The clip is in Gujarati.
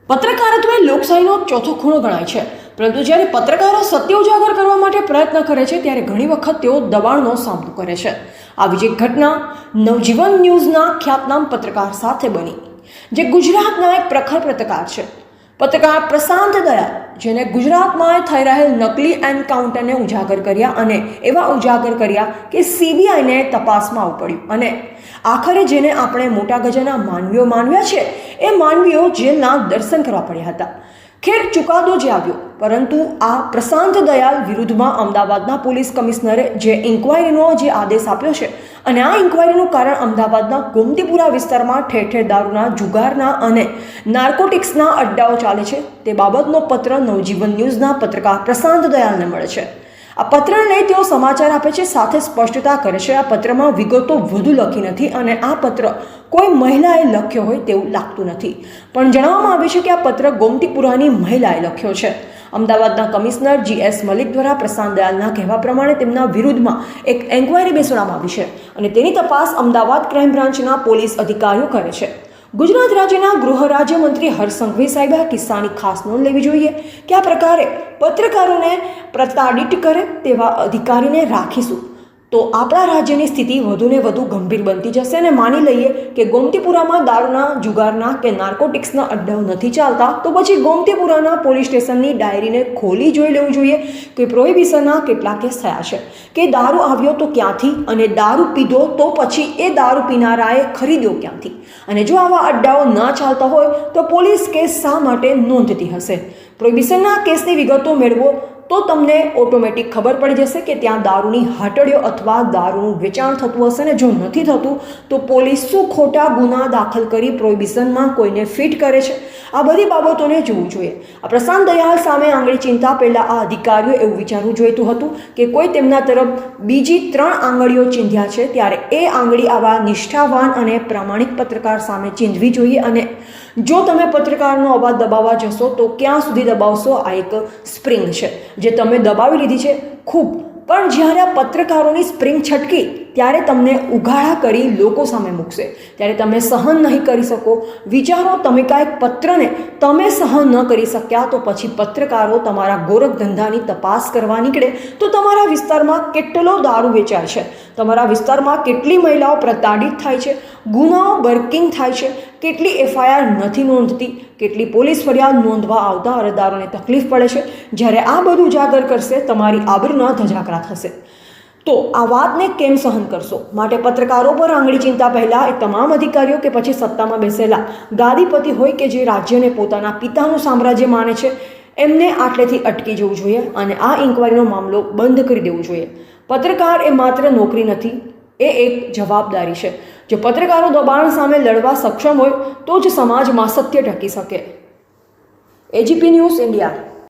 પત્રકારત્વ એ લોકશાહીનો ચોથો ખૂણો ગણાય છે, પરંતુ જ્યારે પત્રકારો સત્ય ઉજાગર કરવા માટે પ્રયત્ન કરે છે ત્યારે ઘણી વખત તેઓ દબાણનો સામનો કરે છે। આવી જ એક ઘટના નવજીવન ન્યૂઝના ખ્યાતનામ પત્રકાર સાથે બની, જે ગુજરાતના એક પ્રખર પત્રકાર છે। પત્રકાર પ્રશાંત દયાળ, જેને ગુજરાતમાં થઈ રહેલ નકલી એન્કાઉન્ટરને ઉજાગર કર્યા અને એવા ઉજાગર કર્યા કે સીબીઆઈને તપાસમાં આવવું પડ્યું અને આખરે જેને આપણે મોટા ગજાના માનવીઓ માન્યા છે એ માનવીઓ જેલના દર્શન કરવા પડ્યા હતા। ખેર ચુકાદો જે આવ્યો, પરંતુ આ પ્રશાંત દયાળ વિરુદ્ધમાં અમદાવાદના પોલીસ કમિશનરે જે ઇન્ક્વાયરીનો જે આદેશ આપ્યો છે અને આ ઇન્ક્વાયરીનું કારણ અમદાવાદના ગોમતીપુરા વિસ્તારમાં ઠેર ઠેર દારૂના, જુગારના અને નાર્કોટિક્સના અડ્ડાઓ ચાલે છે તે બાબતનો પત્ર નવજીવન ન્યૂઝના પત્રકાર પ્રશાંત દયાળને મળે છે। આ પત્રને લઈ તેઓ સમાચાર આપે છે, સાથે સ્પષ્ટતા કરે છે આ પત્રમાં વિગતો વધુ લખી નથી અને આ પત્ર કોઈ મહિલાએ લખ્યો હોય તેવું લાગતું નથી, પણ જણાવવામાં આવ્યું છે કે આ પત્ર ગોમતીપુરાની મહિલાએ લખ્યો છે। અમદાવાદના કમિશનર GS મલિક દ્વારા પ્રશાંત દયાળના કહેવા પ્રમાણે તેમના વિરુદ્ધમાં એક એન્ક્વાયરી બેસાડવામાં આવી છે અને તેની તપાસ અમદાવાદ ક્રાઇમ બ્રાન્ચના પોલીસ અધિકારીઓ કરે છે। ગુજરાત રાજ્યના ગૃહ રાજ્યમંત્રી હર્ષ સંઘવી સાહેબે આ કિસ્સાની ખાસ નોંધ લેવી જોઈએ કે આ પ્રકારે પત્રકારોને પ્રતાડિત કરે તેવા અધિકારીને રાખીશું તો આપણા રાજ્યની સ્થિતિ વધુને વધુ ગંભીર બનતી જશે અને માની લઈએ કે ગોમતીપુરામાં દારૂના, જુગારના કે નાર્કોટિક્સના અડ્ડાઓ નથી ચાલતા તો પછી ગોમતીપુરાના પોલીસ સ્ટેશનની ડાયરીને ખોલી જોઈ લેવું જોઈએ કે પ્રોહિબિશનના કેટલા કેસ થયા છે, કે દારૂ આવ્યો તો ક્યાંથી અને દારૂ પીધો તો પછી એ દારૂ પીનારાએ ખરીદ્યો ક્યાંથી, અને જો આવા અડ્ડાઓ ના ચાલતા હોય તો પોલીસ કેસ શા માટે નોંધતી હશે। પ્રોહિબિશનના કેસની વિગતો મેળવો તો તમને ઓટોમેટિક ખબર પડી જશે કે ત્યાં દારૂની હાટડીઓ અથવા દારૂનું વેચાણ થતું હશે ને જો નથી થતું તો પોલીસ શું ખોટા ગુના દાખલ કરી પ્રોહિબિશનમાં કોઈને ફિટ કરે છે, આ બધી બાબતોને જોવું જોઈએ। આ પ્રશાંત દયાળ સામે આંગળી ચિંતા પહેલાં આ અધિકારીઓ એવું વિચારવું જોઈતું હતું કે કોઈ તેમના તરફ બીજી 3 આંગળીઓ ચીંધ્યા છે ત્યારે એ આંગળી આવા નિષ્ઠાવાન અને પ્રામાણિક પત્રકાર સામે ચીંધવી જોઈએ અને જો તમે પત્રકારનો અવાજ દબાવવા જશો તો ક્યાં સુધી દબાવશો? આ એક સ્પ્રિંગ છે જે તમે દબાવી લીધી છે ખૂબ, પણ જ્યારે આ પત્રકારોની સ્પ્રિંગ છટકી ત્યારે તમને ઉઘાડા કરી લોકો સામે મૂકશે ત્યારે તમે સહન નહીં કરી શકો। વિચારો, તમે કાંઈક પત્રને તમે સહન ન કરી શક્યા તો પછી પત્રકારો તમારા ગોરખ ધંધાની તપાસ કરવા નીકળે તો તમારા વિસ્તારમાં કેટલો દારૂ વેચાય છે, તમારા વિસ્તારમાં કેટલી મહિલાઓ પ્રતાડિત થાય છે, ગુનાઓ બર્કિંગ થાય છે, કેટલી FIR નથી નોંધતી, કેટલી પોલીસ ફરિયાદ નોંધવા આવતા અરજદારોને તકલીફ પડે છે। જ્યારે આ બધું ઉજાગર કરશે તમારી આબરૂના ધજાગરા થશે તો આ વાતને કેમ સહન કરશો? માટે પત્રકારો પર આંગળી ચિંતા પહેલાં એ તમામ અધિકારીઓ કે પછી સત્તામાં બેસેલા ગાદીપતિ હોય કે જે રાજ્યને પોતાના પિતાનું સામ્રાજ્ય માને છે એમને આટલેથી અટકી જવું જોઈએ અને આ ઇન્ક્વાયરીનો મામલો બંધ કરી દેવું જોઈએ। પત્રકાર એ માત્ર નોકરી નથી, એ એક જવાબદારી છે। જો પત્રકારો દબાણ સામે લડવા સક્ષમ હોય તો જ સમાજમાં સત્ય ટકી શકે। AGP news India.